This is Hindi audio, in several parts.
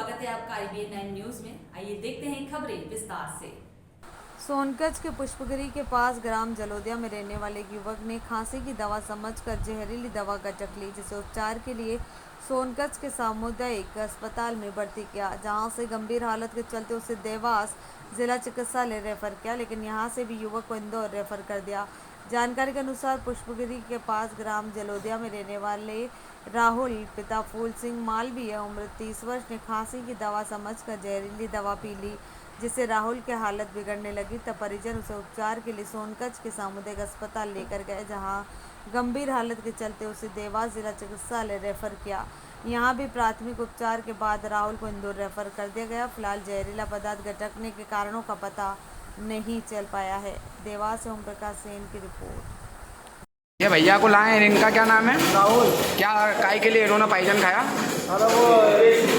स्वागत है आपका IBN 9 न्यूज में। आइए देखते हैं खबरें विस्तार से। सोनकच्छ के पुष्पगिरी के पास ग्राम जलोदिया में रहने वाले एक युवक ने खांसी की दवा समझकर जहरीली दवा गटक ली, जिसे उपचार के लिए सोनकच्छ के सामुदायिक अस्पताल में भर्ती किया, जहां से गंभीर हालत के चलते उसे देवास जिला चिकित्सालय रेफर किया, लेकिन यहां से भी युवक को इंदौर रेफर कर दिया। जानकारी के अनुसार पुष्पगिरी के पास ग्राम जलोदिया में रहने वाले राहुल पिता फूल सिंह मालवीय उम्र 30 वर्ष ने खांसी की दवा समझकर जहरीली दवा पी ली, जिससे राहुल की हालत बिगड़ने लगी। तब परिजन उसे उपचार के लिए सोनकच्छ के सामुदायिक अस्पताल लेकर गए, जहां गंभीर हालत के चलते उसे देवास जिला चिकित्सालय रेफर किया। यहां भी प्राथमिक उपचार के बाद राहुल को इंदौर रेफर कर दिया गया। फिलहाल जहरीला पदार्थ गटकने के कारणों का पता नहीं चल पाया है। देवास से ओम प्रकाश सेन की रिपोर्ट। ये भैया को लाए हैं, इनका क्या नाम है? राहुल। क्या काय के लिए इन्होंने पाइजन खाया? अरे वो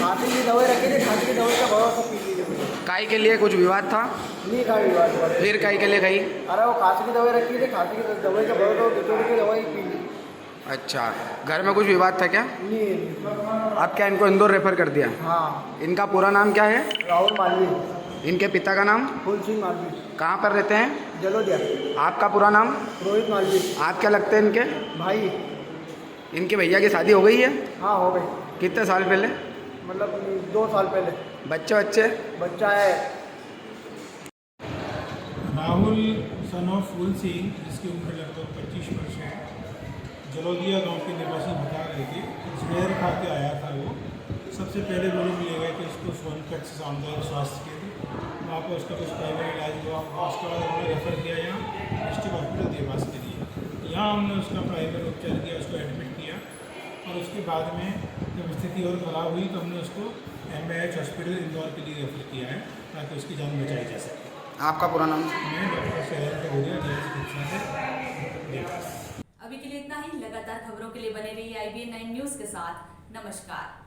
खांसी की दवाई रखी थी, खांसी की दवाई का भरोसा पी ली थी। काय के लिए कुछ विवाद था? नहीं खाई विवाद। फिर काय के लिए खाई? अरे वो खांसी की दवाई रखी थी, खांसी की दवाई का भरोसा डिटोल की दवाई पी ली। अच्छा, घर में कुछ विवाद था क्या? नहीं। अब क्या इनको इंदौर रेफर कर दिया? हाँ। इनका पूरा नाम क्या है? राहुल मालवी। इनके पिता का नाम? फूल सिंह मालवी। कहाँ पर रहते हैं? जलोदिया। आपका पूरा नाम? रोहित मालवी। आप क्या लगते हैं इनके? भाई। इनके भैया की शादी हो गई है? हाँ हो गई। कितने साल पहले? मतलब 2 साल पहले। बच्चे बच्चा है। राहुल सन ऑफ फूल सिंह, जिसकी उम्र लगभग 25 वर्ष है, जलोदिया गांव के निवासी बता रहे थे। जहर खा के आया था वो। सबसे पहले वो लोग ले गए थे इसको सोनकच्छ सामुदायिक स्वास्थ्य केंद्र, वहाँ पर उसका कुछ प्राइमरी इलाज हुआ। उसके बाद हमने रेफर किया यहाँ डिस्ट्रिक्ट हॉस्पिटल देवास के लिए। यहाँ हमने उसका प्राइमरी उपचार किया, उसको एडमिट किया और उसके बाद में जब स्थिति और ख़राब हुई तो हमने उसको MIH हॉस्पिटल इंदौर के लिए रेफर किया है, ताकि उसकी जान बचाई जा सके। आपका पूरा नाम? मैं डॉक्टर शहर का हो गया जिला चिकित्सा से देवास। अभी के लिए इतना ही। लगातार खबरों के लिए बने रहिए IBN 9 न्यूज के साथ। नमस्कार।